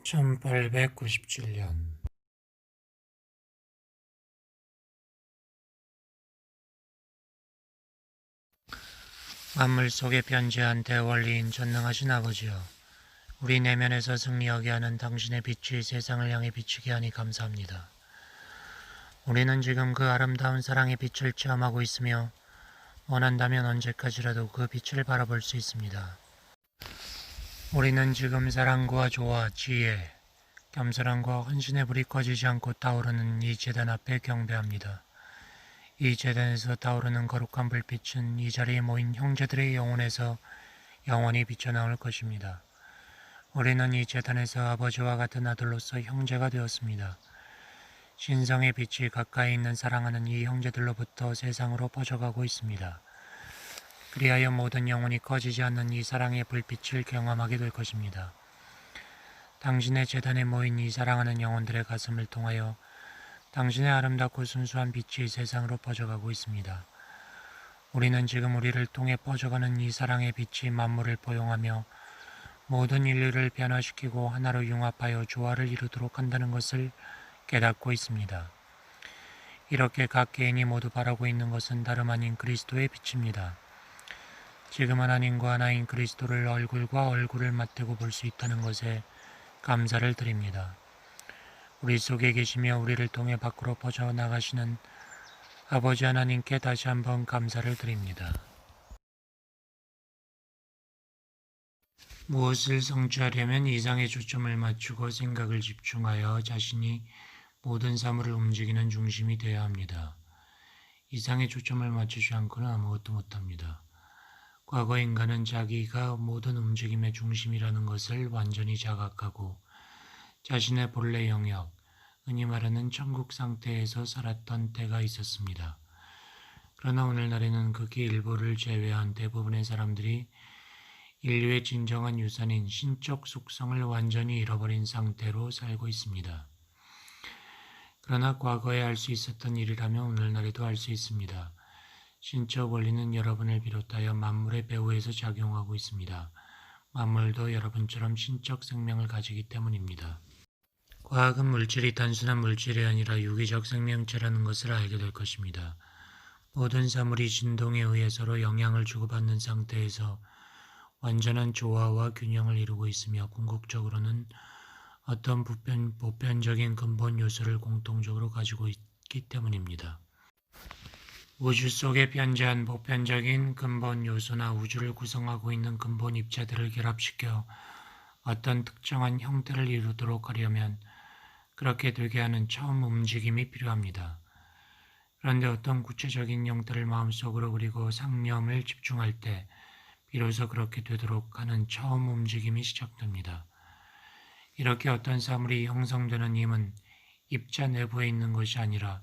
1897년 만물 속에 변재한 대원리인 전능하신 아버지여, 우리 내면에서 승리하게 하는 당신의 빛이 세상을 향해 비추게 하니 감사합니다. 우리는 지금 그 아름다운 사랑의 빛을 체험하고 있으며 원한다면 언제까지라도 그 빛을 바라볼 수 있습니다. 우리는 지금 사랑과 조화, 지혜, 겸손함과 헌신의 불이 꺼지지 않고 타오르는 이 제단 앞에 경배합니다. 이 제단에서 타오르는 거룩한 불빛은 이 자리에 모인 형제들의 영혼에서 영원히 비쳐나올 것입니다. 우리는 이 제단에서 아버지와 같은 아들로서 형제가 되었습니다. 신성의 빛이 가까이 있는 사랑하는 이 형제들로부터 세상으로 퍼져가고 있습니다. 그리하여 모든 영혼이 꺼지지 않는 이 사랑의 불빛을 경험하게 될 것입니다. 당신의 제단에 모인 이 사랑하는 영혼들의 가슴을 통하여 당신의 아름답고 순수한 빛이 세상으로 퍼져가고 있습니다. 우리는 지금 우리를 통해 퍼져가는 이 사랑의 빛이 만물을 포용하며 모든 인류를 변화시키고 하나로 융합하여 조화를 이루도록 한다는 것을 깨닫고 있습니다. 이렇게 각 개인이 모두 바라고 있는 것은 다름 아닌 그리스도의 빛입니다. 지금 하나님과 하나인 그리스도를 얼굴과 얼굴을 맞대고 볼 수 있다는 것에 감사를 드립니다. 우리 속에 계시며 우리를 통해 밖으로 퍼져나가시는 아버지 하나님께 다시 한번 감사를 드립니다. 무엇을 성취하려면 이상에 초점을 맞추고 생각을 집중하여 자신이 모든 사물을 움직이는 중심이 되어야 합니다. 이상에 초점을 맞추지 않고는 아무것도 못합니다. 과거 인간은 자기가 모든 움직임의 중심이라는 것을 완전히 자각하고 자신의 본래 영역, 흔히 말하는 천국 상태에서 살았던 때가 있었습니다. 그러나 오늘날에는 극히 일부를 제외한 대부분의 사람들이 인류의 진정한 유산인 신적 속성을 완전히 잃어버린 상태로 살고 있습니다. 그러나 과거에 할 수 있었던 일이라면 오늘날에도 할 수 있습니다. 신적 원리는 여러분을 비롯하여 만물의 배후에서 작용하고 있습니다. 만물도 여러분처럼 신적 생명을 가지기 때문입니다. 과학은 물질이 단순한 물질이 아니라 유기적 생명체라는 것을 알게 될 것입니다. 모든 사물이 진동에 의해 서로 영향을 주고받는 상태에서 완전한 조화와 균형을 이루고 있으며 궁극적으로는 어떤 보편적인 근본 요소를 공통적으로 가지고 있기 때문입니다. 우주 속에 변재한 보편적인 근본 요소나 우주를 구성하고 있는 근본 입자들을 결합시켜 어떤 특정한 형태를 이루도록 하려면 그렇게 되게 하는 처음 움직임이 필요합니다. 그런데 어떤 구체적인 형태를 마음속으로 그리고 상념을 집중할 때 비로소 그렇게 되도록 하는 처음 움직임이 시작됩니다. 이렇게 어떤 사물이 형성되는 힘은 입자 내부에 있는 것이 아니라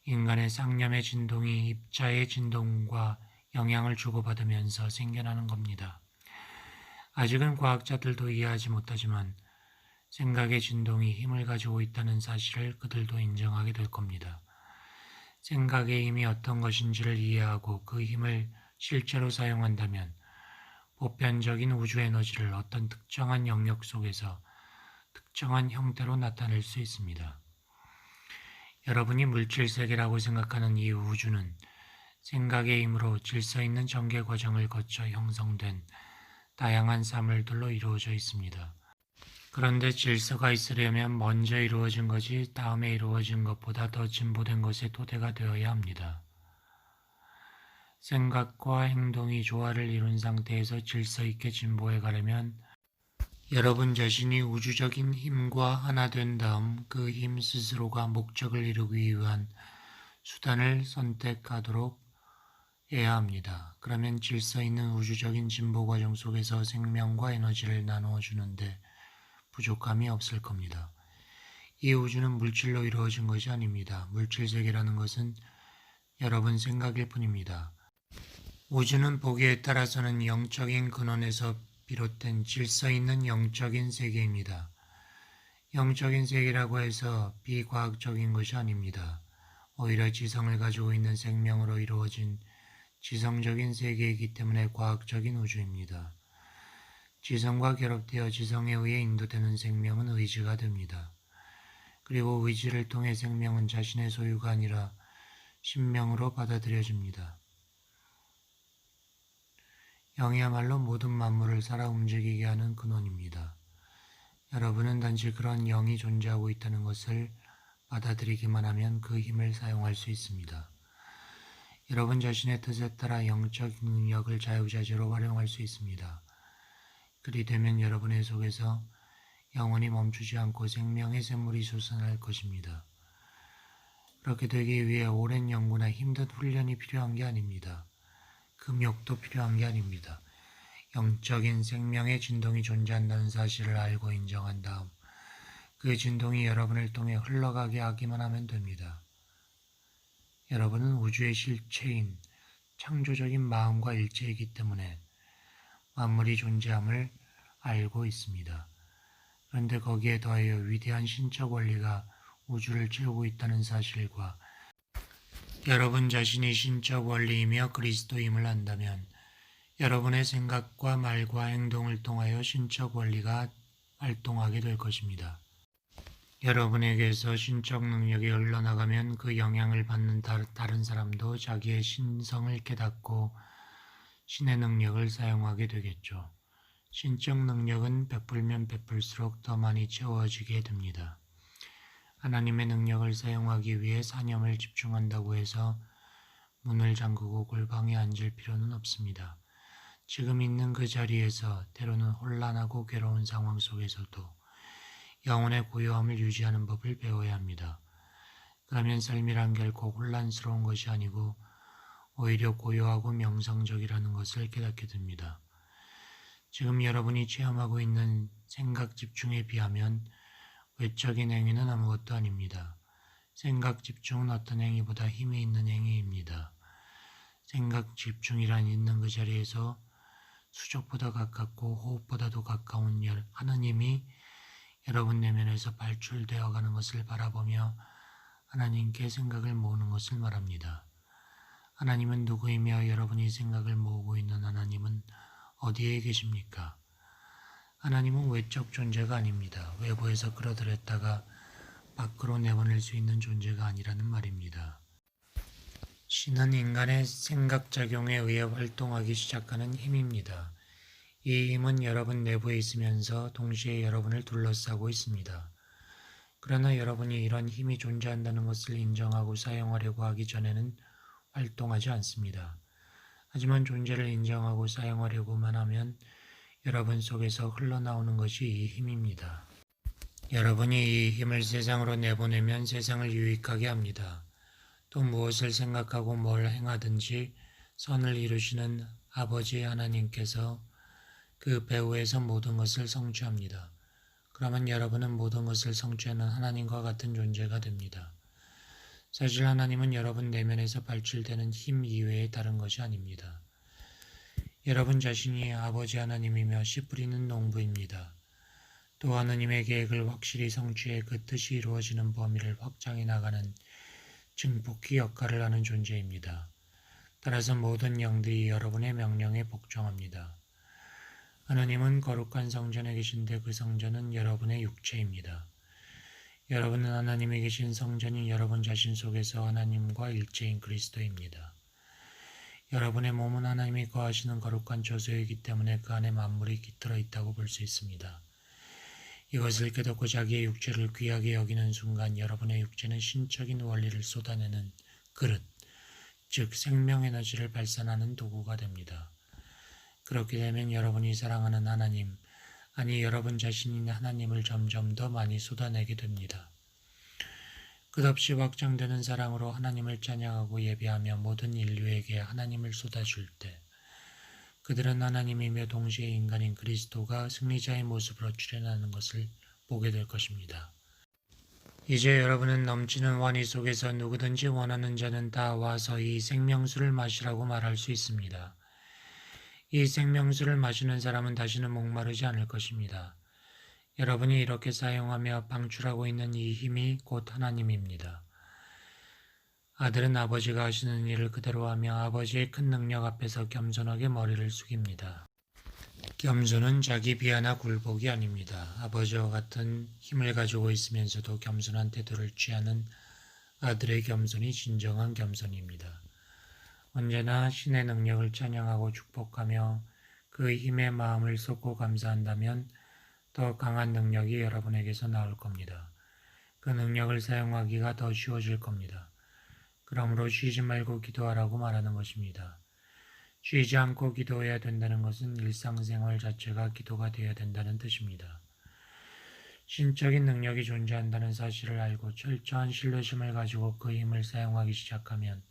인간의 상념의 진동이 입자의 진동과 영향을 주고받으면서 생겨나는 겁니다. 아직은 과학자들도 이해하지 못하지만 생각의 진동이 힘을 가지고 있다는 사실을 그들도 인정하게 될 겁니다. 생각의 힘이 어떤 것인지를 이해하고 그 힘을 실제로 사용한다면 보편적인 우주 에너지를 어떤 특정한 영역 속에서 특정한 형태로 나타낼 수 있습니다. 여러분이 물질세계라고 생각하는 이 우주는 생각의 힘으로 질서 있는 전개 과정을 거쳐 형성된 다양한 사물들로 이루어져 있습니다. 그런데 질서가 있으려면 먼저 이루어진 것이 다음에 이루어진 것보다 더 진보된 것의 토대가 되어야 합니다. 생각과 행동이 조화를 이룬 상태에서 질서 있게 진보해 가려면 여러분 자신이 우주적인 힘과 하나 된 다음 그 힘 스스로가 목적을 이루기 위한 수단을 선택하도록 해야 합니다. 그러면 질서 있는 우주적인 진보 과정 속에서 생명과 에너지를 나누어 주는데 부족함이 없을 겁니다. 이 우주는 물질로 이루어진 것이 아닙니다. 물질 세계라는 것은 여러분 생각일 뿐입니다. 우주는 보기에 따라서는 영적인 근원에서 비롯된 질서 있는 영적인 세계입니다. 영적인 세계라고 해서 비과학적인 것이 아닙니다. 오히려 지성을 가지고 있는 생명으로 이루어진 지성적인 세계이기 때문에 과학적인 우주입니다. 지성과 결합되어 지성에 의해 인도되는 생명은 의지가 됩니다. 그리고 의지를 통해 생명은 자신의 소유가 아니라 신명으로 받아들여집니다. 영이야말로 모든 만물을 살아 움직이게 하는 근원입니다. 여러분은 단지 그런 영이 존재하고 있다는 것을 받아들이기만 하면 그 힘을 사용할 수 있습니다. 여러분 자신의 뜻에 따라 영적 능력을 자유자재로 활용할 수 있습니다. 그리 되면 여러분의 속에서 영원히 멈추지 않고 생명의 샘물이 솟아날 것입니다. 그렇게 되기 위해 오랜 연구나 힘든 훈련이 필요한 게 아닙니다. 금욕도 필요한 게 아닙니다. 영적인 생명의 진동이 존재한다는 사실을 알고 인정한 다음 그 진동이 여러분을 통해 흘러가게 하기만 하면 됩니다. 여러분은 우주의 실체인 창조적인 마음과 일체이기 때문에 만물이 존재함을 알고 있습니다. 그런데 거기에 더하여 위대한 신적 원리가 우주를 채우고 있다는 사실과 여러분 자신이 신적 원리이며 그리스도임을 안다면 여러분의 생각과 말과 행동을 통하여 신적 원리가 활동하게 될 것입니다. 여러분에게서 신적 능력이 흘러나가면 그 영향을 받는 다른 사람도 자기의 신성을 깨닫고 신의 능력을 사용하게 되겠죠. 신적 능력은 베풀면 베풀수록 더 많이 채워지게 됩니다. 하나님의 능력을 사용하기 위해 사념을 집중한다고 해서 문을 잠그고 골방에 앉을 필요는 없습니다. 지금 있는 그 자리에서 때로는 혼란하고 괴로운 상황 속에서도 영혼의 고요함을 유지하는 법을 배워야 합니다. 그러면 삶이란 결코 혼란스러운 것이 아니고 오히려 고요하고 명상적이라는 것을 깨닫게 됩니다. 지금 여러분이 체험하고 있는 생각 집중에 비하면 외적인 행위는 아무것도 아닙니다. 생각 집중은 어떤 행위보다 힘이 있는 행위입니다. 생각 집중이란 있는 그 자리에서 수족보다 가깝고 호흡보다도 가까운 하나님이 여러분 내면에서 발출되어 가는 것을 바라보며 하나님께 생각을 모으는 것을 말합니다. 하나님은 누구이며 여러분이 생각을 모으고 있는 하나님은 어디에 계십니까? 하나님은 외적 존재가 아닙니다. 외부에서 끌어들였다가 밖으로 내보낼 수 있는 존재가 아니라는 말입니다. 신은 인간의 생각작용에 의해 활동하기 시작하는 힘입니다. 이 힘은 여러분 내부에 있으면서 동시에 여러분을 둘러싸고 있습니다. 그러나 여러분이 이런 힘이 존재한다는 것을 인정하고 사용하려고 하기 전에는 활동하지 않습니다. 하지만 존재를 인정하고 사용하려고만 하면 여러분 속에서 흘러나오는 것이 이 힘입니다. 여러분이 이 힘을 세상으로 내보내면 세상을 유익하게 합니다. 또 무엇을 생각하고 뭘 행하든지 선을 이루시는 아버지 하나님께서 그 배후에서 모든 것을 성취합니다. 그러면 여러분은 모든 것을 성취하는 하나님과 같은 존재가 됩니다. 사실 하나님은 여러분 내면에서 발출되는 힘 이외에 다른 것이 아닙니다. 여러분 자신이 아버지 하나님이며 씨 뿌리는 농부입니다. 또 하나님의 계획을 확실히 성취해 그 뜻이 이루어지는 범위를 확장해 나가는 증폭기 역할을 하는 존재입니다. 따라서 모든 영들이 여러분의 명령에 복종합니다. 하나님은 거룩한 성전에 계신데 그 성전은 여러분의 육체입니다. 여러분은 하나님이 계신 성전인 여러분 자신 속에서 하나님과 일체인 그리스도입니다. 여러분의 몸은 하나님이 거하시는 거룩한 처소이기 때문에 그 안에 만물이 깃들어 있다고 볼 수 있습니다. 이것을 깨닫고 자기의 육체를 귀하게 여기는 순간 여러분의 육체는 신적인 원리를 쏟아내는 그릇, 즉 생명에너지를 발산하는 도구가 됩니다. 그렇게 되면 여러분이 사랑하는 하나님, 아니 여러분 자신이 하나님을 점점 더 많이 쏟아내게 됩니다. 끝없이 확장되는 사랑으로 하나님을 찬양하고 예배하며 모든 인류에게 하나님을 쏟아줄 때 그들은 하나님이며 동시에 인간인 그리스도가 승리자의 모습으로 출현하는 것을 보게 될 것입니다. 이제 여러분은 넘치는 환희 속에서 누구든지 원하는 자는 다 와서 이 생명수를 마시라고 말할 수 있습니다. 이 생명수를 마시는 사람은 다시는 목마르지 않을 것입니다. 여러분이 이렇게 사용하며 방출하고 있는 이 힘이 곧 하나님입니다. 아들은 아버지가 하시는 일을 그대로 하며 아버지의 큰 능력 앞에서 겸손하게 머리를 숙입니다. 겸손은 자기 비하나 굴복이 아닙니다. 아버지와 같은 힘을 가지고 있으면서도 겸손한 태도를 취하는 아들의 겸손이 진정한 겸손입니다. 언제나 신의 능력을 찬양하고 축복하며 그 힘의 마음을 쏟고 감사한다면 더 강한 능력이 여러분에게서 나올 겁니다. 그 능력을 사용하기가 더 쉬워질 겁니다. 그러므로 쉬지 말고 기도하라고 말하는 것입니다. 쉬지 않고 기도해야 된다는 것은 일상생활 자체가 기도가 되어야 된다는 뜻입니다. 신적인 능력이 존재한다는 사실을 알고 철저한 신뢰심을 가지고 그 힘을 사용하기 시작하면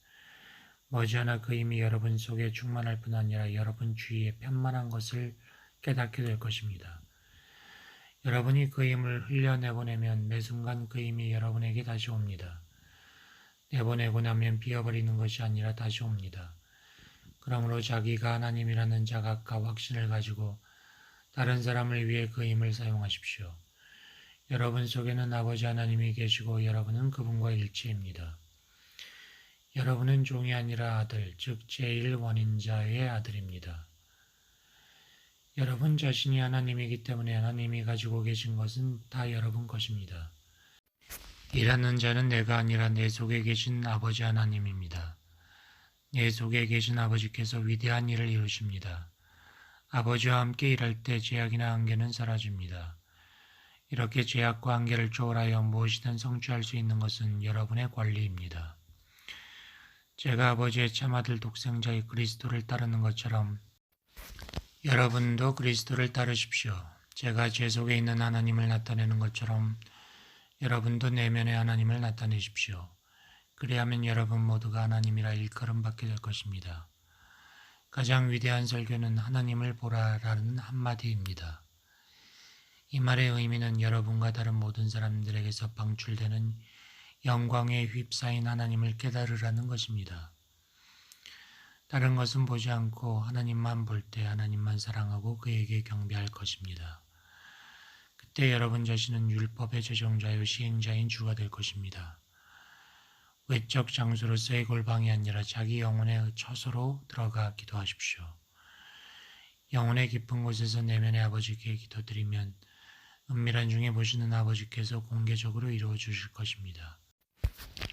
머지않아 그 힘이 여러분 속에 충만할 뿐 아니라 여러분 주위에 편만한 것을 깨닫게 될 것입니다. 여러분이 그 힘을 흘려내보내면 매 순간 그 힘이 여러분에게 다시 옵니다. 내보내고 나면 비어버리는 것이 아니라 다시 옵니다. 그러므로 자기가 하나님이라는 자각과 확신을 가지고 다른 사람을 위해 그 힘을 사용하십시오. 여러분 속에는 아버지 하나님이 계시고 여러분은 그분과 일체입니다. 여러분은 종이 아니라 아들, 즉 제1원인자의 아들입니다. 여러분 자신이 하나님이기 때문에 하나님이 가지고 계신 것은 다 여러분 것입니다. 일하는 자는 내가 아니라 내 속에 계신 아버지 하나님입니다. 내 속에 계신 아버지께서 위대한 일을 이루십니다. 아버지와 함께 일할 때 제약이나 한계는 사라집니다. 이렇게 제약과 한계를 초월하여 무엇이든 성취할 수 있는 것은 여러분의 권리입니다. 제가 아버지의 참아들 독생자의 그리스도를 따르는 것처럼 여러분도 그리스도를 따르십시오. 제가 제 속에 있는 하나님을 나타내는 것처럼 여러분도 내면의 하나님을 나타내십시오. 그리하면 여러분 모두가 하나님이라 일컬음받게 될 것입니다. 가장 위대한 설교는 하나님을 보라라는 한마디입니다. 이 말의 의미는 여러분과 다른 모든 사람들에게서 방출되는 영광에 휩싸인 하나님을 깨달으라는 것입니다. 다른 것은 보지 않고 하나님만 볼 때 하나님만 사랑하고 그에게 경배할 것입니다. 그때 여러분 자신은 율법의 제정자요 시행자인 주가 될 것입니다. 외적 장소로서의 골방이 아니라 자기 영혼의 처소로 들어가 기도하십시오. 영혼의 깊은 곳에서 내면의 아버지께 기도드리면 은밀한 중에 보시는 아버지께서 공개적으로 이루어 주실 것입니다.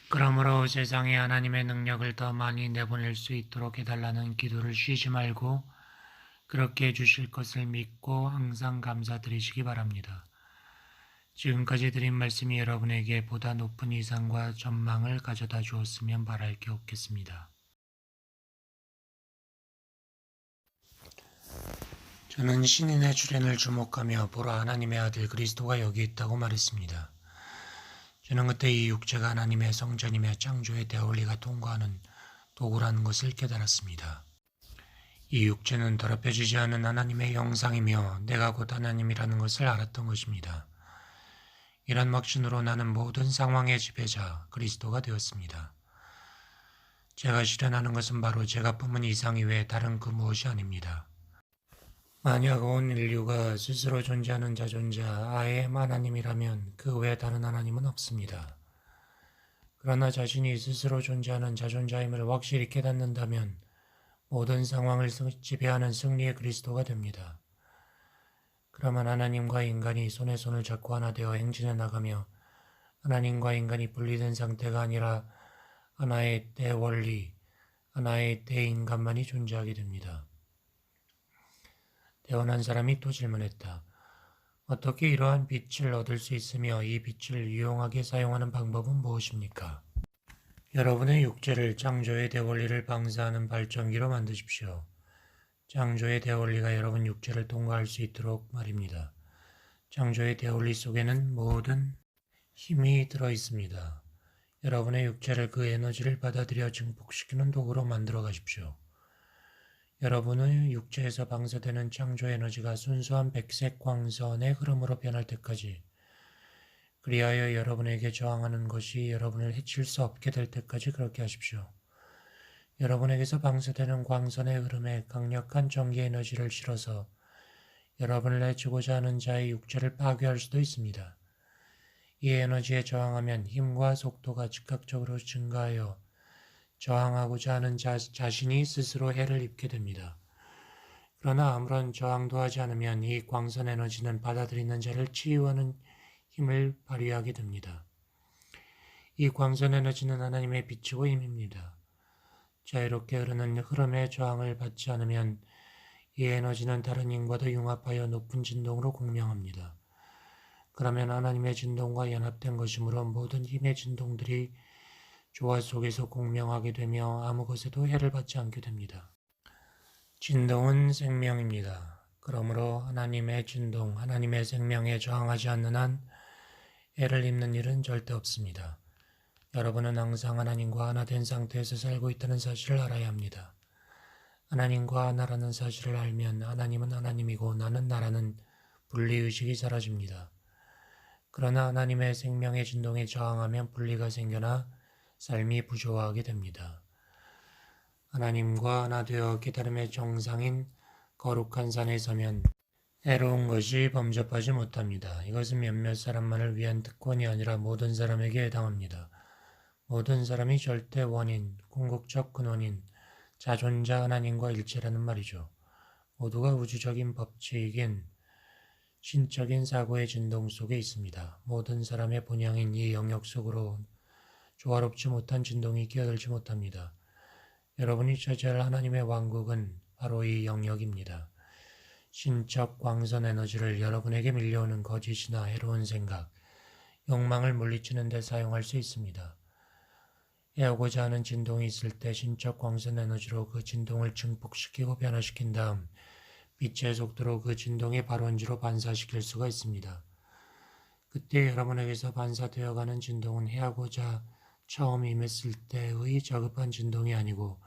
그러므로 세상에 하나님의 능력을 더 많이 내보낼 수 있도록 해달라는 기도를 쉬지 말고 그렇게 해주실 것을 믿고 항상 감사드리시기 바랍니다. 지금까지 드린 말씀이 여러분에게 보다 높은 이상과 전망을 가져다 주었으면 바랄 게 없겠습니다. 저는 신인의 출현을 주목하며 보라 하나님의 아들 그리스도가 여기 있다고 말했습니다. 저는 그때 이 육체가 하나님의 성전이며 창조의 대원리가 통과하는 도구라는 것을 깨달았습니다. 이 육체는 더럽혀지지 않은 하나님의 형상이며 내가 곧 하나님이라는 것을 알았던 것입니다. 이런 확신으로 나는 모든 상황의 지배자 그리스도가 되었습니다. 제가 실현하는 것은 바로 제가 품은 이상 이외에 다른 그 무엇이 아닙니다. 만약 온 인류가 스스로 존재하는 자존자 아엠 하나님이라면 그 외에 다른 하나님은 없습니다. 그러나 자신이 스스로 존재하는 자존자임을 확실히 깨닫는다면 모든 상황을 지배하는 승리의 그리스도가 됩니다. 그러면 하나님과 인간이 손에 손을 잡고 하나 되어 행진해 나가며 하나님과 인간이 분리된 상태가 아니라 하나의 대원리, 하나의 대인간만이 존재하게 됩니다. 대원한 사람이 또 질문했다. 어떻게 이러한 빛을 얻을 수 있으며 이 빛을 유용하게 사용하는 방법은 무엇입니까? 여러분의 육체를 창조의 대원리를 방사하는 발전기로 만드십시오. 창조의 대원리가 여러분 육체를 통과할 수 있도록 말입니다. 창조의 대원리 속에는 모든 힘이 들어 있습니다. 여러분의 육체를 그 에너지를 받아들여 증폭시키는 도구로 만들어 가십시오. 여러분의 육체에서 방사되는 창조 에너지가 순수한 백색 광선의 흐름으로 변할 때까지, 그리하여 여러분에게 저항하는 것이 여러분을 해칠 수 없게 될 때까지 그렇게 하십시오. 여러분에게서 방사되는 광선의 흐름에 강력한 전기 에너지를 실어서 여러분을 해치고자 하는 자의 육체를 파괴할 수도 있습니다. 이 에너지에 저항하면 힘과 속도가 즉각적으로 증가하여 저항하고자 하는 자신이 스스로 해를 입게 됩니다. 그러나 아무런 저항도 하지 않으면 이 광선 에너지는 받아들이는 자를 치유하는 힘을 발휘하게 됩니다. 이 광선 에너지는 하나님의 빛이고 힘입니다. 자유롭게 흐르는 흐름의 저항을 받지 않으면 이 에너지는 다른 힘과도 융합하여 높은 진동으로 공명합니다. 그러면 하나님의 진동과 연합된 것이므로 모든 힘의 진동들이 조화 속에서 공명하게 되며 아무 것에도 해를 받지 않게 됩니다. 진동은 생명입니다. 그러므로 하나님의 진동, 하나님의 생명에 저항하지 않는 한 해를 입는 일은 절대 없습니다. 여러분은 항상 하나님과 하나 된 상태에서 살고 있다는 사실을 알아야 합니다. 하나님과 하나라는 사실을 알면 하나님은 하나님이고 나는 나라는 분리의식이 사라집니다. 그러나 하나님의 생명의 진동에 저항하면 분리가 생겨나 삶이 부조화하게 됩니다. 하나님과 하나 되어 깨달음의 정상인 거룩한 산에 서면 해로운 것이 범접하지 못합니다. 이것은 몇몇 사람만을 위한 특권이 아니라 모든 사람에게 해당합니다. 모든 사람이 절대 원인, 궁극적 근원인 자존자 하나님과 일체라는 말이죠. 모두가 우주적인 법칙인 신적인 사고의 진동 속에 있습니다. 모든 사람의 본향인 이 영역 속으로 조화롭지 못한 진동이 끼어들지 못합니다. 여러분이 차지할 하나님의 왕국은 바로 이 영역입니다. 신적 광선 에너지를 여러분에게 밀려오는 거짓이나 해로운 생각, 욕망을 물리치는 데 사용할 수 있습니다. 해오고자 하는 진동이 있을 때 신적 광선 에너지로 그 진동을 증폭시키고 변화시킨 다음 빛의 속도로 그 진동의 발원지로 반사시킬 수가 있습니다. 그때 여러분에게서 반사되어가는 진동은 해하고자 처음 임했을 때의 저급한 진동이 아니고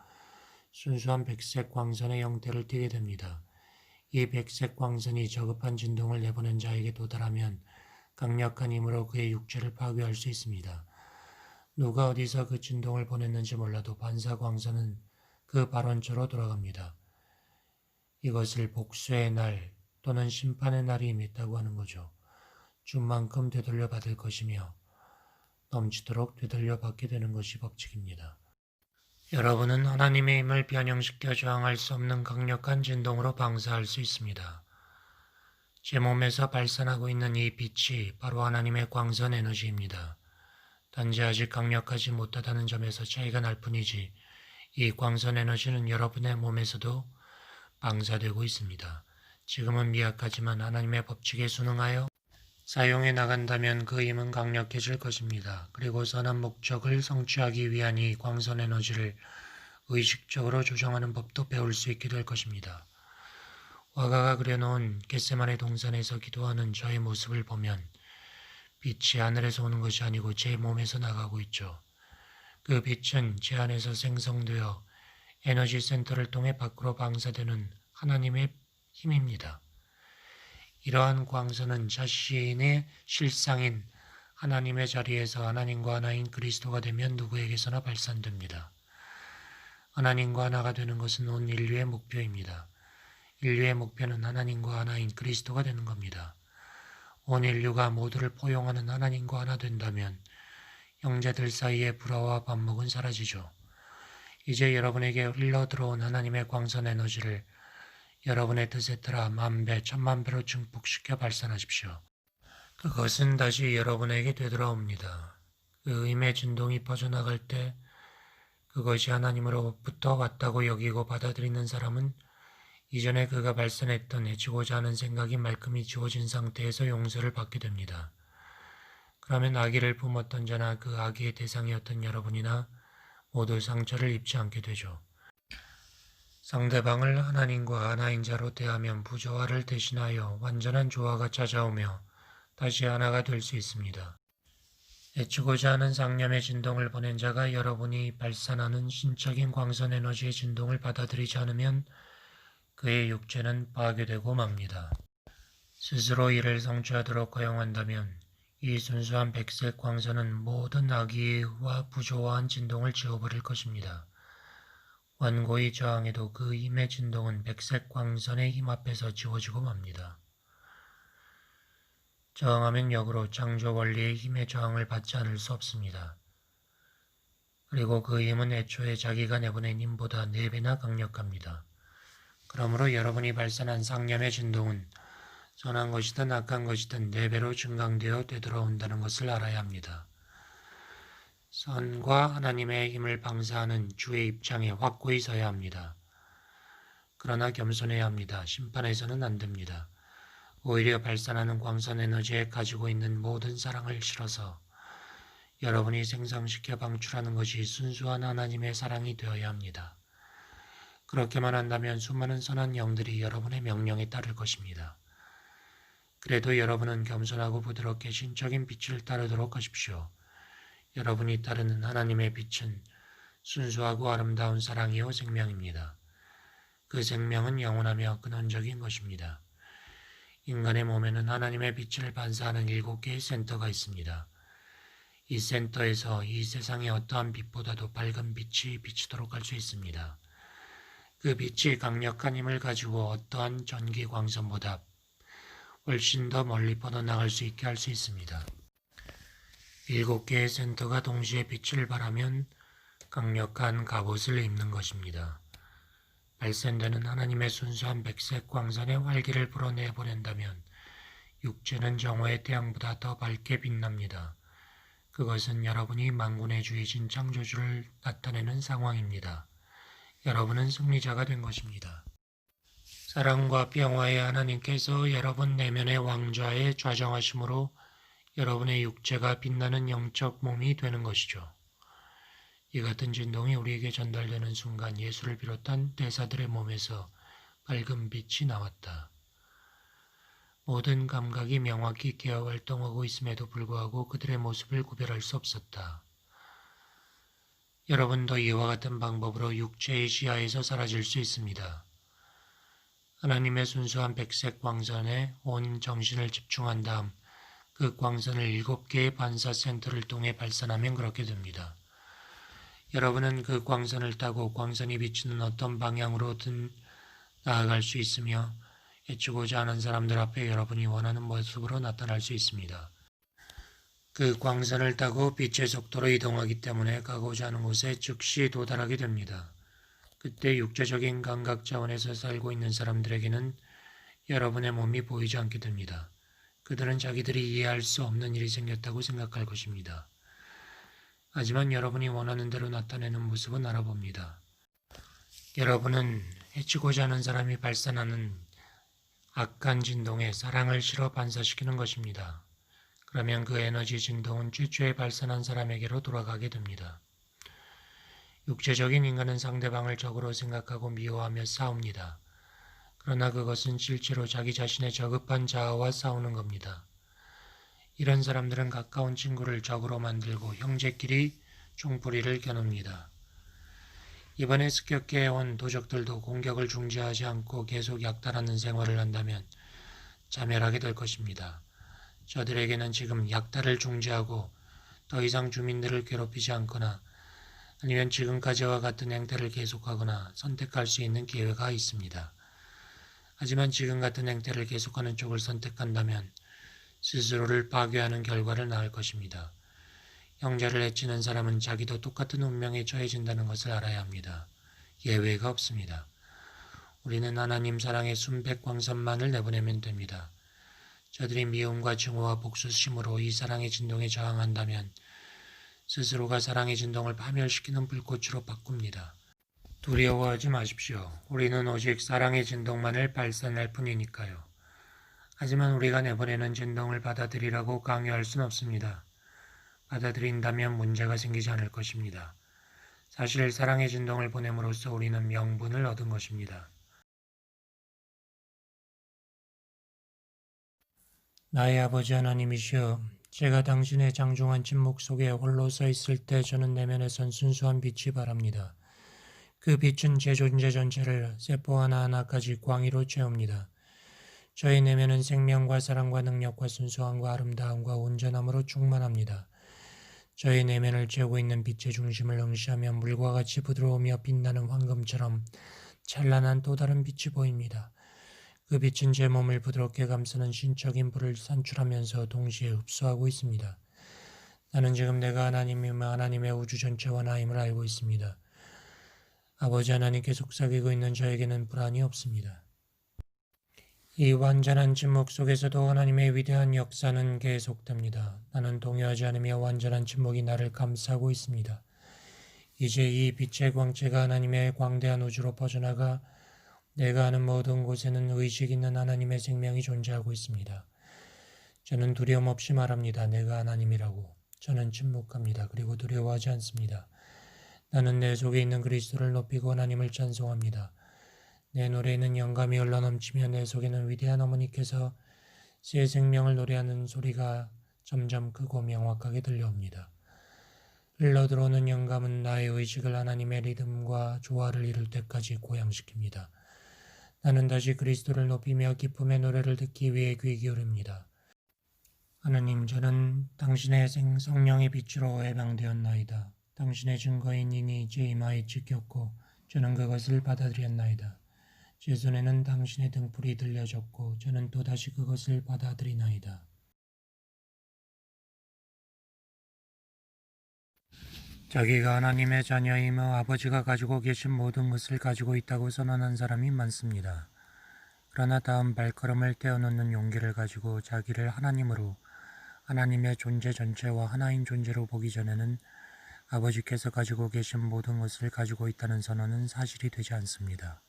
순수한 백색 광선의 형태를 띠게 됩니다. 이 백색 광선이 저급한 진동을 내보낸 자에게 도달하면 강력한 힘으로 그의 육체를 파괴할 수 있습니다. 누가 어디서 그 진동을 보냈는지 몰라도 반사 광선은 그 발원처로 돌아갑니다. 이것을 복수의 날 또는 심판의 날이 임했다고 하는 거죠. 준 만큼 되돌려 받을 것이며 넘치도록 되돌려 받게 되는 것이 법칙입니다. 여러분은 하나님의 힘을 변형시켜 저항할 수 없는 강력한 진동으로 방사할 수 있습니다. 제 몸에서 발산하고 있는 이 빛이 바로 하나님의 광선 에너지입니다. 단지 아직 강력하지 못하다는 점에서 차이가 날 뿐이지 이 광선 에너지는 여러분의 몸에서도 방사되고 있습니다. 지금은 미약하지만 하나님의 법칙에 순응하여 사용해 나간다면 그 힘은 강력해질 것입니다. 그리고 선한 목적을 성취하기 위한 이 광선 에너지를 의식적으로 조정하는 법도 배울 수 있게 될 것입니다. 화가가 그려놓은 겟세마네 동산에서 기도하는 저의 모습을 보면 빛이 하늘에서 오는 것이 아니고 제 몸에서 나가고 있죠. 그 빛은 제 안에서 생성되어 에너지 센터를 통해 밖으로 방사되는 하나님의 힘입니다. 이러한 광선은 자신의 실상인 하나님의 자리에서 하나님과 하나인 그리스도가 되면 누구에게서나 발산됩니다. 하나님과 하나가 되는 것은 온 인류의 목표입니다. 인류의 목표는 하나님과 하나인 그리스도가 되는 겁니다. 온 인류가 모두를 포용하는 하나님과 하나 된다면 형제들 사이의 불화와 반목은 사라지죠. 이제 여러분에게 흘러들어온 하나님의 광선 에너지를 여러분의 뜻에 따라 만배, 천만배로 증폭시켜 발산하십시오. 그것은 다시 여러분에게 되돌아옵니다. 그 힘의 진동이 퍼져나갈 때 그것이 하나님으로부터 왔다고 여기고 받아들이는 사람은 이전에 그가 발산했던 해치고자 하는 생각이 말끔히 지워진 상태에서 용서를 받게 됩니다. 그러면 악의를 품었던 자나 그 악의의 대상이었던 여러분이나 모두 상처를 입지 않게 되죠. 상대방을 하나님과 하나인 자로 대하면 부조화를 대신하여 완전한 조화가 찾아오며 다시 하나가 될 수 있습니다. 해치고자 하는 상념의 진동을 보낸 자가 여러분이 발산하는 신적인 광선 에너지의 진동을 받아들이지 않으면 그의 육체는 파괴되고 맙니다. 스스로 이를 성취하도록 허용한다면 이 순수한 백색 광선은 모든 악의와 부조화한 진동을 지워버릴 것입니다. 완고히 저항해도 그 힘의 진동은 백색 광선의 힘 앞에서 지워지고 맙니다. 저항하면 역으로 창조 원리의 힘의 저항을 받지 않을 수 없습니다. 그리고 그 힘은 애초에 자기가 내보낸 힘보다 4배나 강력합니다. 그러므로 여러분이 발산한 상념의 진동은 선한 것이든 악한 것이든 4배로 증강되어 되돌아온다는 것을 알아야 합니다. 선과 하나님의 힘을 방사하는 주의 입장에 확고히 서야 합니다. 그러나 겸손해야 합니다. 심판해서는 안 됩니다. 오히려 발산하는 광선 에너지에 가지고 있는 모든 사랑을 실어서 여러분이 생성시켜 방출하는 것이 순수한 하나님의 사랑이 되어야 합니다. 그렇게만 한다면 수많은 선한 영들이 여러분의 명령에 따를 것입니다. 그래도 여러분은 겸손하고 부드럽게 신적인 빛을 따르도록 하십시오. 여러분이 따르는 하나님의 빛은 순수하고 아름다운 사랑이요 생명입니다. 그 생명은 영원하며 근원적인 것입니다. 인간의 몸에는 하나님의 빛을 반사하는 7개의 센터가 있습니다. 이 센터에서 이 세상의 어떠한 빛보다도 밝은 빛이 비치도록 할 수 있습니다. 그 빛이 강력한 힘을 가지고 어떠한 전기 광선보다 훨씬 더 멀리 뻗어나갈 수 있게 할 수 있습니다. 7개의 센터가 동시에 빛을 발하면 강력한 갑옷을 입는 것입니다. 발산되는 하나님의 순수한 백색 광선의 활기를 불어내보낸다면 육체는 정오의 태양보다 더 밝게 빛납니다. 그것은 여러분이 만군의 주이신 창조주를 나타내는 상황입니다. 여러분은 승리자가 된 것입니다. 사랑과 평화의 하나님께서 여러분 내면의 왕좌에 좌정하심으로 여러분의 육체가 빛나는 영적 몸이 되는 것이죠. 이 같은 진동이 우리에게 전달되는 순간 예수를 비롯한 대사들의 몸에서 밝은 빛이 나왔다. 모든 감각이 명확히 깨어 활동하고 있음에도 불구하고 그들의 모습을 구별할 수 없었다. 여러분도 이와 같은 방법으로 육체의 시야에서 사라질 수 있습니다. 하나님의 순수한 백색 광선에 온 정신을 집중한 다음 그 광선을 7개의 반사 센터를 통해 발산하면 그렇게 됩니다. 여러분은 그 광선을 타고 광선이 비치는 어떤 방향으로든 나아갈 수 있으며 해치고자 하는 사람들 앞에 여러분이 원하는 모습으로 나타날 수 있습니다. 그 광선을 타고 빛의 속도로 이동하기 때문에 가고자 하는 곳에 즉시 도달하게 됩니다. 그때 육체적인 감각 차원에서 살고 있는 사람들에게는 여러분의 몸이 보이지 않게 됩니다. 그들은 자기들이 이해할 수 없는 일이 생겼다고 생각할 것입니다. 하지만 여러분이 원하는 대로 나타내는 모습은 알아봅니다. 여러분은 해치고자 하는 사람이 발산하는 악한 진동에 사랑을 실어 반사시키는 것입니다. 그러면 그 에너지 진동은 최초에 발산한 사람에게로 돌아가게 됩니다. 육체적인 인간은 상대방을 적으로 생각하고 미워하며 싸웁니다. 그러나 그것은 실제로 자기 자신의 저급한 자아와 싸우는 겁니다. 이런 사람들은 가까운 친구를 적으로 만들고 형제끼리 총부리를 겨눕니다. 이번에 습격해 온 도적들도 공격을 중지하지 않고 계속 약탈하는 생활을 한다면 자멸하게 될 것입니다. 저들에게는 지금 약탈을 중지하고 더 이상 주민들을 괴롭히지 않거나 아니면 지금까지와 같은 행태를 계속하거나 선택할 수 있는 기회가 있습니다. 하지만 지금 같은 행태를 계속하는 쪽을 선택한다면 스스로를 파괴하는 결과를 낳을 것입니다. 형제를 해치는 사람은 자기도 똑같은 운명에 처해진다는 것을 알아야 합니다. 예외가 없습니다. 우리는 하나님 사랑의 순백광선만을 내보내면 됩니다. 저들이 미움과 증오와 복수심으로 이 사랑의 진동에 저항한다면 스스로가 사랑의 진동을 파멸시키는 불꽃으로 바꿉니다. 두려워하지 마십시오. 우리는 오직 사랑의 진동만을 발산할 뿐이니까요. 하지만 우리가 내보내는 진동을 받아들이라고 강요할 수는 없습니다. 받아들인다면 문제가 생기지 않을 것입니다. 사실 사랑의 진동을 보냄으로써 우리는 명분을 얻은 것입니다. 나의 아버지 하나님이시여, 제가 당신의 장중한 침묵 속에 홀로 서 있을 때 저는 내면에선 순수한 빛이 바랍니다. 그 빛은 제 존재 전체를 세포 하나하나까지 광의로 채웁니다. 저의 내면은 생명과 사랑과 능력과 순수함과 아름다움과 온전함으로 충만합니다. 저의 내면을 채우고 있는 빛의 중심을 응시하며 물과 같이 부드러우며 빛나는 황금처럼 찬란한 또 다른 빛이 보입니다. 그 빛은 제 몸을 부드럽게 감싸는 신적인 불을 산출하면서 동시에 흡수하고 있습니다. 나는 지금 내가 하나님이며 하나님의 우주 전체와 나임을 알고 있습니다. 아버지 하나님께 속삭이고 있는 저에게는 불안이 없습니다. 이 완전한 침묵 속에서도 하나님의 위대한 역사는 계속됩니다. 나는 동요하지 않으며 완전한 침묵이 나를 감싸고 있습니다. 이제 이 빛의 광채가 하나님의 광대한 우주로 퍼져나가 내가 아는 모든 곳에는 의식 있는 하나님의 생명이 존재하고 있습니다. 저는 두려움 없이 말합니다. 내가 하나님이라고. 저는 침묵합니다. 그리고 두려워하지 않습니다. 나는 내 속에 있는 그리스도를 높이고 하나님을 찬송합니다. 내 노래에는 영감이 흘러넘치며 내 속에는 위대한 어머니께서 새 생명을 노래하는 소리가 점점 크고 명확하게 들려옵니다. 흘러들어오는 영감은 나의 의식을 하나님의 리듬과 조화를 이룰 때까지 고양시킵니다. 나는 다시 그리스도를 높이며 기쁨의 노래를 듣기 위해 귀 기울입니다. 하나님, 저는 당신의 성령의 빛으로 해방되었나이다. 당신의 증거인 이니 제 이마에 찍혔고 저는 그것을 받아들였나이다. 제 손에는 당신의 등불이 들려졌고 저는 또다시 그것을 받아들이나이다. 자기가 하나님의 자녀이며 아버지가 가지고 계신 모든 것을 가지고 있다고 선언한 사람이 많습니다. 그러나 다음 발걸음을 떼어놓는 용기를 가지고 자기를 하나님으로, 하나님의 존재 전체와 하나인 존재로 보기 전에는 아버지께서 가지고 계신 모든 것을 가지고 있다는 선언은 사실이 되지 않습니다.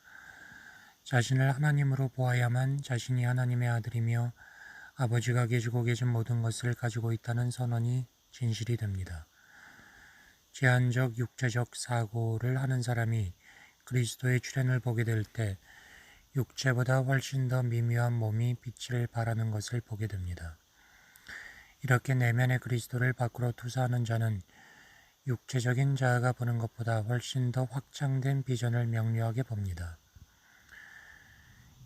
자신을 하나님으로 보아야만 자신이 하나님의 아들이며 아버지가 가지고 계신 모든 것을 가지고 있다는 선언이 진실이 됩니다. 제한적 육체적 사고를 하는 사람이 그리스도의 출현을 보게 될 때 육체보다 훨씬 더 미묘한 몸이 빛을 발하는 것을 보게 됩니다. 이렇게 내면의 그리스도를 밖으로 투사하는 자는 육체적인 자아가 보는 것보다 훨씬 더 확장된 비전을 명료하게 봅니다.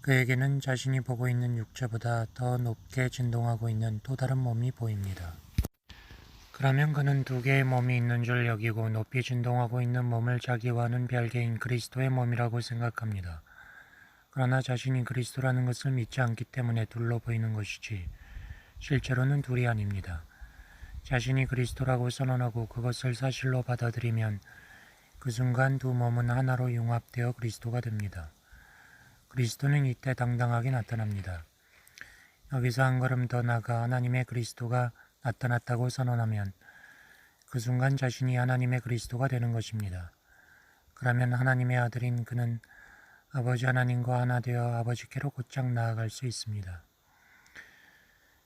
그에게는 자신이 보고 있는 육체보다 더 높게 진동하고 있는 또 다른 몸이 보입니다. 그러면 그는 두 개의 몸이 있는 줄 여기고 높이 진동하고 있는 몸을 자기와는 별개인 그리스도의 몸이라고 생각합니다. 그러나 자신이 그리스도라는 것을 믿지 않기 때문에 둘로 보이는 것이지 실제로는 둘이 아닙니다. 자신이 그리스도라고 선언하고 그것을 사실로 받아들이면 그 순간 두 몸은 하나로 융합되어 그리스도가 됩니다. 그리스도는 이때 당당하게 나타납니다. 여기서 한 걸음 더 나아가 하나님의 그리스도가 나타났다고 선언하면 그 순간 자신이 하나님의 그리스도가 되는 것입니다. 그러면 하나님의 아들인 그는 아버지 하나님과 하나 되어 아버지께로 곧장 나아갈 수 있습니다.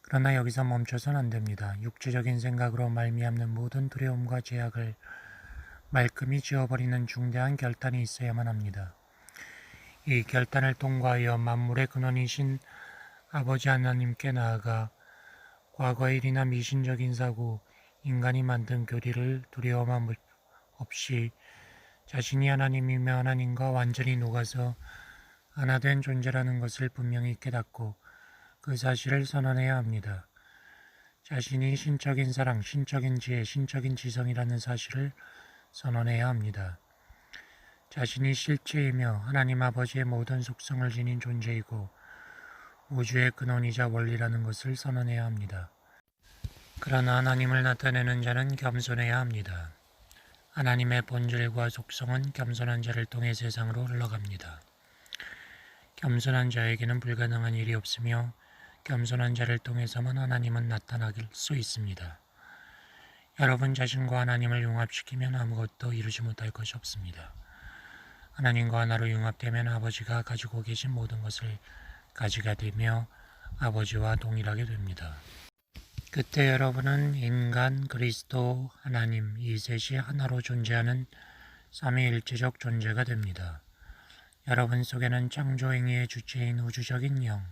그러나 여기서 멈춰선 안 됩니다. 육체적인 생각으로 말미암는 모든 두려움과 제약을 말끔히 지워버리는 중대한 결단이 있어야만 합니다. 이 결단을 통과하여 만물의 근원이신 아버지 하나님께 나아가 과거의 일이나 미신적인 사고, 인간이 만든 교리를 두려움 없이 자신이 하나님이며 하나님과 완전히 녹아서 하나 된 존재라는 것을 분명히 깨닫고 그 사실을 선언해야 합니다. 자신이 신적인 사랑, 신적인 지혜, 신적인 지성이라는 사실을 선언해야 합니다. 자신이 실체이며 하나님 아버지의 모든 속성을 지닌 존재이고 우주의 근원이자 원리라는 것을 선언해야 합니다. 그러나 하나님을 나타내는 자는 겸손해야 합니다. 하나님의 본질과 속성은 겸손한 자를 통해 세상으로 흘러갑니다. 겸손한 자에게는 불가능한 일이 없으며 겸손한 자를 통해서만 하나님은 나타날 수 있습니다. 여러분 자신과 하나님을 융합시키면 아무것도 이루지 못할 것이 없습니다. 하나님과 하나로 융합되면 아버지가 가지고 계신 모든 것을 가지게 되며 아버지와 동일하게 됩니다. 그때 여러분은 인간, 그리스도, 하나님 이 셋이 하나로 존재하는 삼위일체적 존재가 됩니다. 여러분 속에는 창조행위의 주체인 우주적인 영,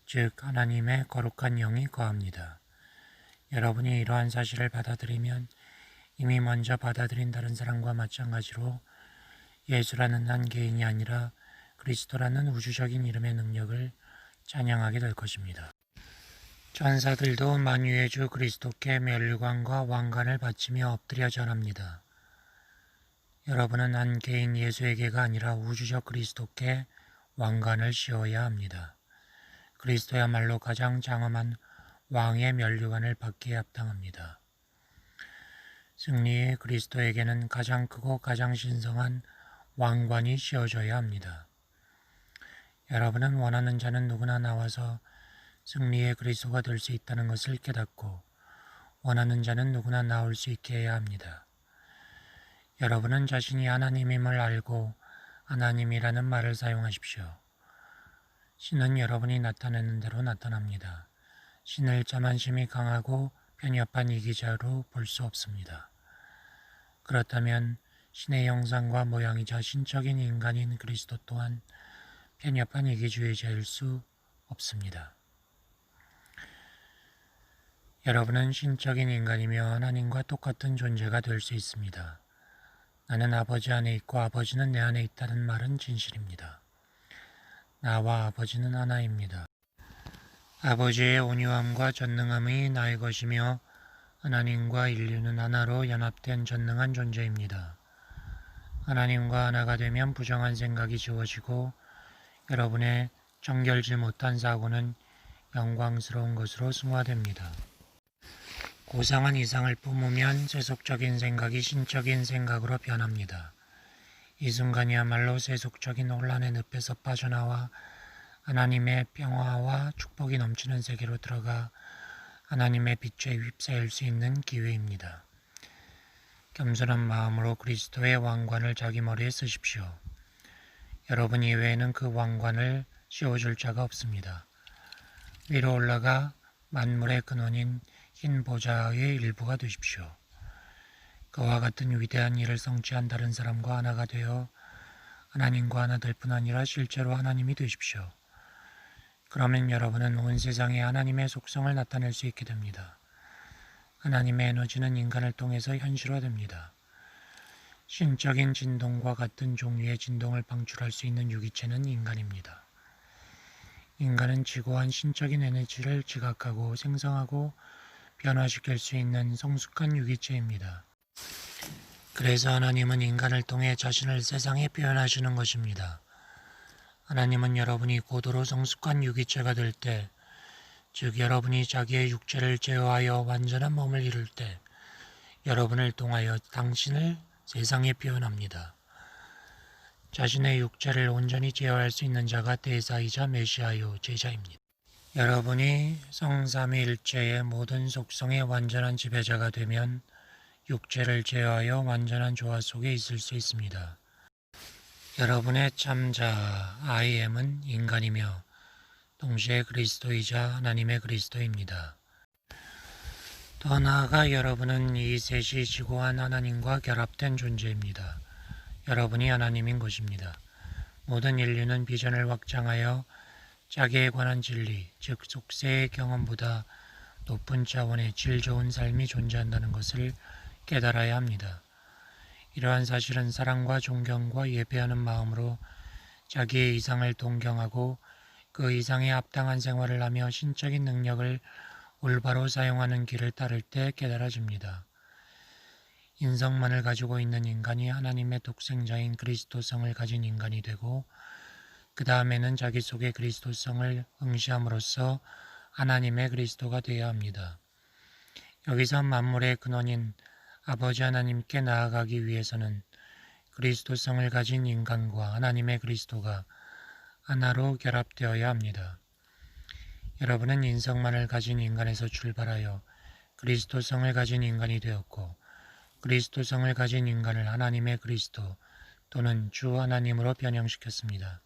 즉 하나님의 거룩한 영이 거합니다. 여러분이 이러한 사실을 받아들이면 이미 먼저 받아들인 다른 사람과 마찬가지로 예수라는 한 개인이 아니라 그리스도라는 우주적인 이름의 능력을 찬양하게 될 것입니다. 천사들도 만유의 주 그리스도께 멸관과 왕관을 바치며 엎드려 절합니다. 여러분은 한 개인 예수에게가 아니라 우주적 그리스도께 왕관을 씌워야 합니다. 그리스도야말로 가장 장엄한 왕의 면류관을 받기에 합당합니다. 승리의 그리스도에게는 가장 크고 가장 신성한 왕관이 씌워져야 합니다. 여러분은 원하는 자는 누구나 나와서 승리의 그리스도가 될 수 있다는 것을 깨닫고 원하는 자는 누구나 나올 수 있게 해야 합니다. 여러분은 자신이 하나님임을 알고 하나님이라는 말을 사용하십시오. 신은 여러분이 나타내는 대로 나타납니다. 신을 자만심이 강하고 편협한 이기자로 볼 수 없습니다. 그렇다면 신의 형상과 모양이자 신적인 인간인 그리스도 또한 편협한 이기주의자일 수 없습니다. 여러분은 신적인 인간이며 하나님과 똑같은 존재가 될 수 있습니다. 나는 아버지 안에 있고 아버지는 내 안에 있다는 말은 진실입니다. 나와 아버지는 하나입니다. 아버지의 온유함과 전능함이 나의 것이며 하나님과 인류는 하나로 연합된 전능한 존재입니다. 하나님과 하나가 되면 부정한 생각이 지워지고 여러분의 정결지 못한 사고는 영광스러운 것으로 승화됩니다. 고상한 이상을 뿜으면 세속적인 생각이 신적인 생각으로 변합니다. 이 순간이야말로 세속적인 혼란의 늪에서 빠져나와 하나님의 평화와 축복이 넘치는 세계로 들어가 하나님의 빛에 휩싸일 수 있는 기회입니다. 겸손한 마음으로 그리스도의 왕관을 자기 머리에 쓰십시오. 여러분 이외에는 그 왕관을 씌워줄 자가 없습니다. 위로 올라가 만물의 근원인 흰 보좌의 일부가 되십시오. 그와 같은 위대한 일을 성취한 다른 사람과 하나가 되어 하나님과 하나 될 뿐 아니라 실제로 하나님이 되십시오. 그러면 여러분은 온 세상에 하나님의 속성을 나타낼 수 있게 됩니다. 하나님의 에너지는 인간을 통해서 현실화됩니다. 신적인 진동과 같은 종류의 진동을 방출할 수 있는 유기체는 인간입니다. 인간은 지고한 신적인 에너지를 지각하고 생성하고 변화시킬 수 있는 성숙한 유기체입니다. 그래서 하나님은 인간을 통해 자신을 세상에 표현하시는 것입니다. 하나님은 여러분이 고도로 성숙한 유기체가 될 때, 즉 여러분이 자기의 육체를 제어하여 완전한 몸을 이룰 때, 여러분을 통하여 당신을 세상에 표현합니다. 자신의 육체를 온전히 제어할 수 있는 자가 대사이자 메시아요 제자입니다. 여러분이 성삼위일체의 모든 속성의 완전한 지배자가 되면 육체를 제어하여 완전한 조화 속에 있을 수 있습니다. 여러분의 참자 I am은 인간이며 동시에 그리스도이자 하나님의 그리스도입니다. 더 나아가 여러분은 이 셋이 지고한 하나님과 결합된 존재입니다. 여러분이 하나님인 것입니다. 모든 인류는 비전을 확장하여 자기에 관한 진리, 즉 속세의 경험보다 높은 차원의 질 좋은 삶이 존재한다는 것을 깨달아야 합니다. 이러한 사실은 사랑과 존경과 예배하는 마음으로 자기의 이상을 동경하고 그 이상에 합당한 생활을 하며 신적인 능력을 올바로 사용하는 길을 따를 때 깨달아집니다. 인성만을 가지고 있는 인간이 하나님의 독생자인 그리스도성을 가진 인간이 되고 그 다음에는 자기 속의 그리스도성을 응시함으로써 하나님의 그리스도가 되어야 합니다. 여기서 만물의 근원인 아버지 하나님께 나아가기 위해서는 그리스도성을 가진 인간과 하나님의 그리스도가 하나로 결합되어야 합니다. 여러분은 인성만을 가진 인간에서 출발하여 그리스도성을 가진 인간이 되었고 그리스도성을 가진 인간을 하나님의 그리스도 또는 주 하나님으로 변형시켰습니다.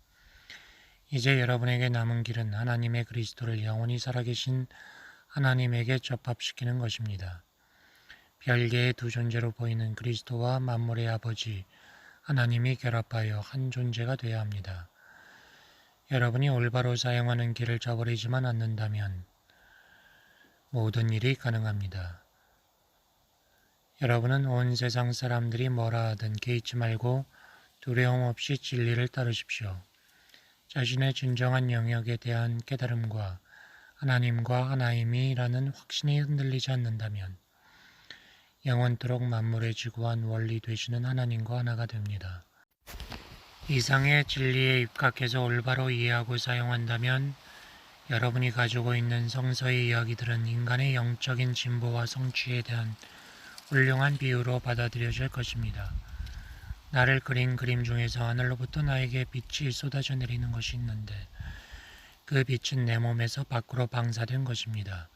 이제 여러분에게 남은 길은 하나님의 그리스도를 영원히 살아계신 하나님에게 접합시키는 것입니다. 별개의 두 존재로 보이는 그리스도와 만물의 아버지 하나님이 결합하여 한 존재가 되어야 합니다. 여러분이 올바로 사용하는 길을 저버리지만 않는다면 모든 일이 가능합니다. 여러분은 온 세상 사람들이 뭐라 하든 개의치 말고 두려움 없이 진리를 따르십시오. 자신의 진정한 영역에 대한 깨달음과 하나님과 하나임이라는 확신이 흔들리지 않는다면 영원토록 만물의 지구한 원리 되시는 하나님과 하나가 됩니다. 이상의 진리에 입각해서 올바로 이해하고 사용한다면 여러분이 가지고 있는 성서의 이야기들은 인간의 영적인 진보와 성취에 대한 훌륭한 비유로 받아들여질 것입니다. 나를 그린 그림 중에서 하늘로부터 나에게 빛이 쏟아져 내리는 것이 있는데 그 빛은 내 몸에서 밖으로 방사된 것입니다.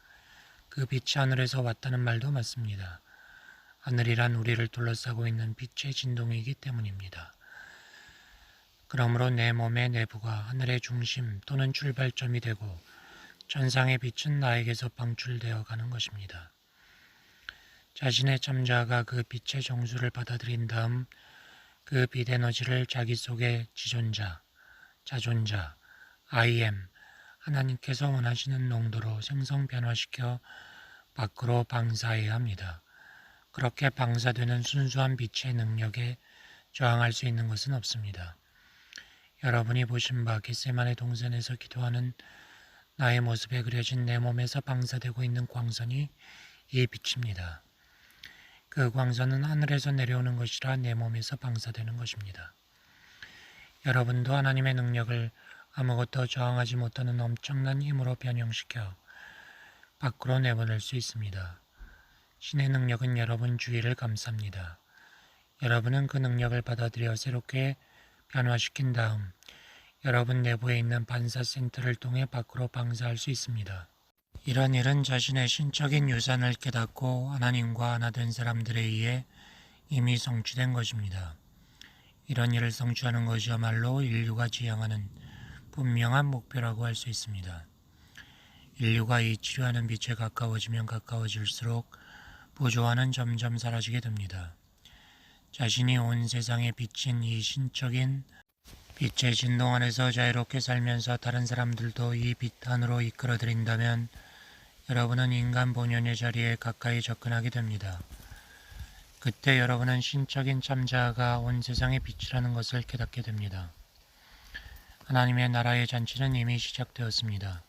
그 빛이 하늘에서 왔다는 말도 맞습니다. 하늘이란 우리를 둘러싸고 있는 빛의 진동이기 때문입니다. 그러므로 내 몸의 내부가 하늘의 중심 또는 출발점이 되고 천상의 빛은 나에게서 방출되어 가는 것입니다. 자신의 참자가 그 빛의 정수를 받아들인 다음 그 빛 에너지를 자기 속의 지존자, 자존자, I am, 하나님께서 원하시는 농도로 생성 변화시켜 밖으로 방사해야 합니다. 그렇게 방사되는 순수한 빛의 능력에 저항할 수 있는 것은 없습니다. 여러분이 보신 바 겟세마네 동산에서 기도하는 나의 모습에 그려진 내 몸에서 방사되고 있는 광선이 이 빛입니다. 그 광선은 하늘에서 내려오는 것이라 내 몸에서 방사되는 것입니다. 여러분도 하나님의 능력을 아무것도 저항하지 못하는 엄청난 힘으로 변형시켜 밖으로 내보낼 수 있습니다. 신의 능력은 여러분 주위를 감쌉니다. 여러분은 그 능력을 받아들여 새롭게 변화시킨 다음 여러분 내부에 있는 반사센터를 통해 밖으로 방사할 수 있습니다. 이런 일은 자신의 신적인 유산을 깨닫고 하나님과 하나 된 사람들에 의해 이미 성취된 것입니다. 이런 일을 성취하는 것이야말로 인류가 지향하는 분명한 목표라고 할 수 있습니다. 인류가 이 치료하는 빛에 가까워지면 가까워질수록 부조화는 점점 사라지게 됩니다. 자신이 온 세상에 비친 이 신적인 빛의 진동 안에서 자유롭게 살면서 다른 사람들도 이 빛 안으로 이끌어들인다면 여러분은 인간 본연의 자리에 가까이 접근하게 됩니다. 그때 여러분은 신적인 참자가 온 세상의 빛이라는 것을 깨닫게 됩니다. 하나님의 나라의 잔치는 이미 시작되었습니다.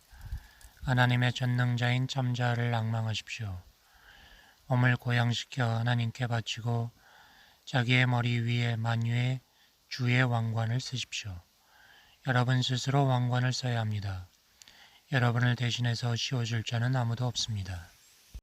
하나님의 전능자인 참자를 앙망하십시오. 몸을 고양시켜 하나님께 바치고 자기의 머리 위에 만유의 주의 왕관을 쓰십시오. 여러분 스스로 왕관을 써야 합니다. 여러분을 대신해서 씌워줄 자는 아무도 없습니다.